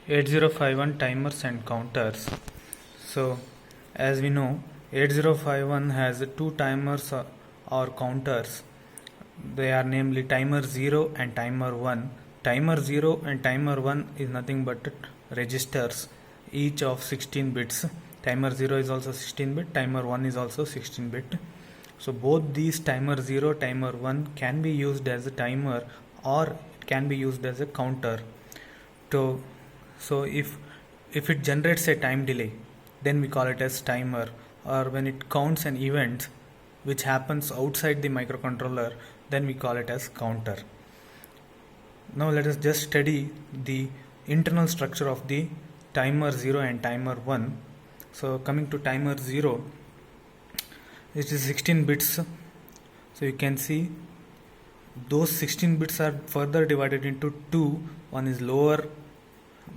8051 timers and counters. So, as we know, 8051 has two timers or counters. They are namely timer 0 and timer 1. Timer 0 and timer 1 is nothing but registers, each of 16 bits. Timer 0 is also 16 bit, timer 1 is also 16 bit. So both these timer 0, timer 1 can be used as a timer, or it can be used as a counter. So if it generates a time delay, then we call it as timer, or when it counts an event which happens outside the microcontroller, then we call it as counter. Now let us just study the internal structure of the timer 0 and timer 1. So coming to timer 0, it is 16 bits. So you can see those 16 bits are further divided into two. One is lower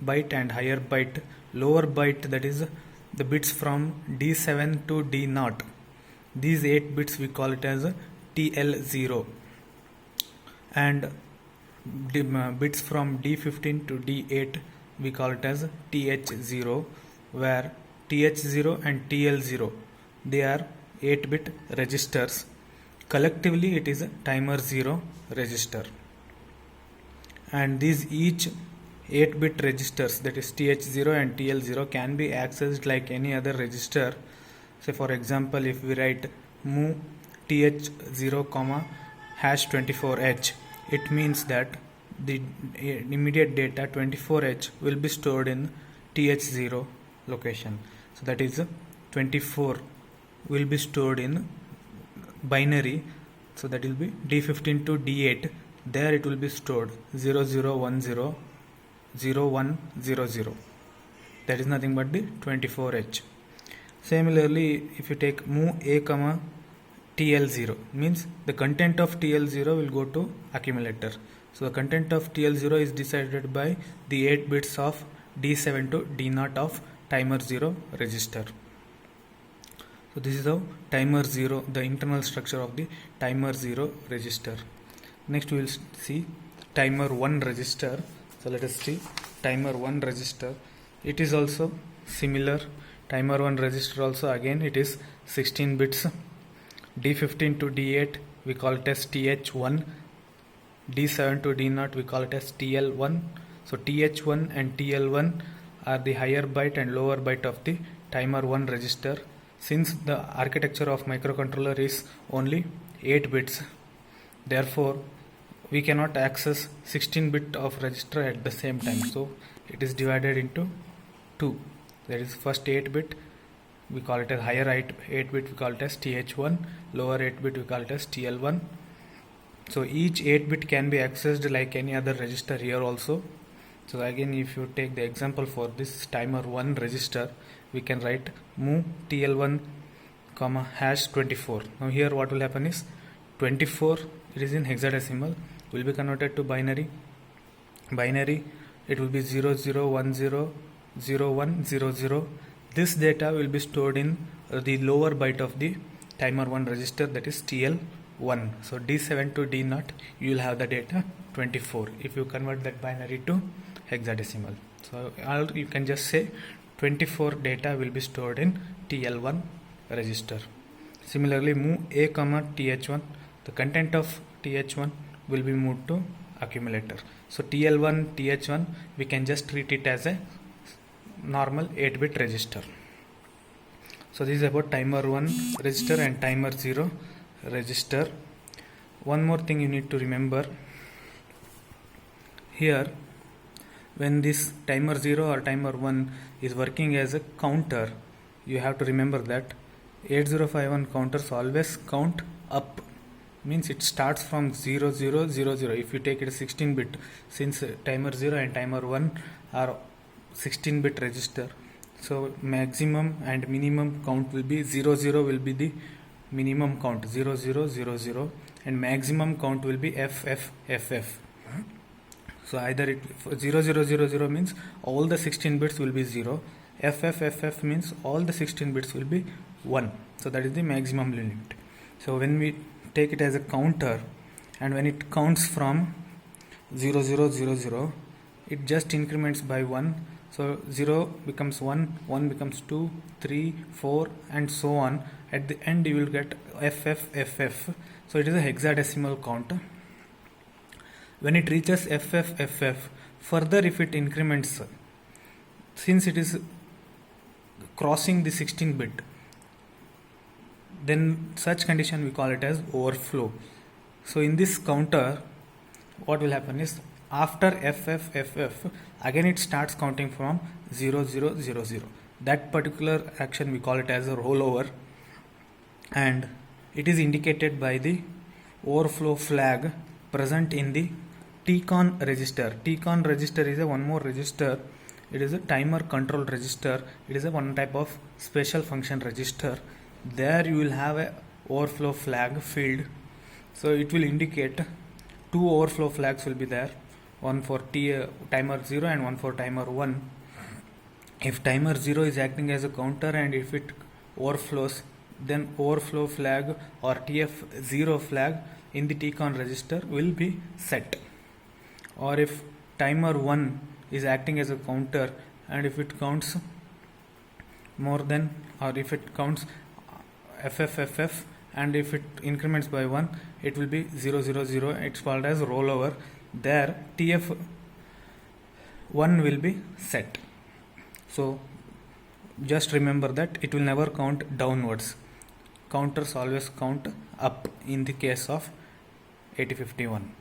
byte and higher byte. Lower byte, that is the bits from D7 to D0. These 8 bits we call it as TL0, and bits from D15 to D8 we call it as TH0, where TH0 and TL0, they are 8-bit registers. Collectively it is a timer 0 register, and these each 8-bit registers, that is TH0 and TL0, can be accessed like any other register. Say for example, if we write move TH0, #24H, it means that the immediate data 24H will be stored in TH0 location. So that is 24 will be stored in binary, so that will be D15 to D8. There it will be stored 0010 0100. That is nothing but the 24H. Similarly, if you take move A, TL0, means the content of TL0 will go to accumulator. So the content of TL0 is decided by the 8 bits of D7 to D0 of timer 0 register. So this is how timer 0, the internal structure of the timer 0 register. Next we will see timer 1 register. So let us see timer 1 register. It is also similar. Timer 1 register also, again it is 16 bits. D15 to D8 we call it as TH1. D7 to D0 we call it as TL1. So TH1 and TL1 are the higher byte and lower byte of the timer 1 register. Since the architecture of microcontroller is only 8 bits, therefore we cannot access 16 bit of register at the same time. So it is divided into two. That is first 8 bit we call it as higher 8 bit we call it as TH1, lower 8 bit we call it as TL1. So each 8 bit can be accessed like any other register here also. So again, if you take the example for this timer 1 register, we can write move TL1, #24. Now here what will happen is 24, it is in hexadecimal, will be converted to binary. Binary, it will be 0010 0100. This data will be stored in the lower byte of the timer 1 register, that is TL1. So D7 to D0 you will have the data 24 if you convert that binary to hexadecimal. So you can just say 24 data will be stored in TL1 register. Similarly, move A, TH1, the content of TH1 will be moved to accumulator. So TL1 TH1 we can just treat it as a normal 8-bit register. So this is about timer 1 register and timer 0 register. One more thing you need to remember here, when this timer 0 or timer 1 is working as a counter, you have to remember that 8051 counters always count up, means it starts from 0000. If you take it as 16 bit, since timer 0 and timer 1 are 16 bit register, so maximum and minimum count will be 00 will be the minimum count 0000, and maximum count will be FFFF. So either 0000 means all the 16 bits will be 0, FFFF means all the 16 bits will be 1. So that is the maximum limit. So when we take it as a counter, and when it counts from 0000, it just increments by 1. So 0 becomes 1, 1 becomes 2, 3, 4 and so on. At the end you will get FFFF. So it is a hexadecimal count. When it reaches FFFF, further if it increments, since it is crossing the 16 bit, then such condition we call it as overflow. So in this counter, what will happen is after FFFF, again it starts counting from 0000. That particular action we call it as a rollover, and it is indicated by the overflow flag present in the TCON register. TCON register is a one more register. It is a timer control register. It is a one type of special function register. There you will have a overflow flag field. So it will indicate two overflow flags will be there, one for timer 0 and one for timer 1. If timer 0 is acting as a counter and if it overflows, then overflow flag or TF0 flag in the TCON register will be set. Or if timer 1 is acting as a counter and if it counts more than, or if it counts FFFF and if it increments by 1, it will be 000. It's called as rollover. There TF1 will be set. So just remember that it will never count downwards. Counters always count up in the case of 8051.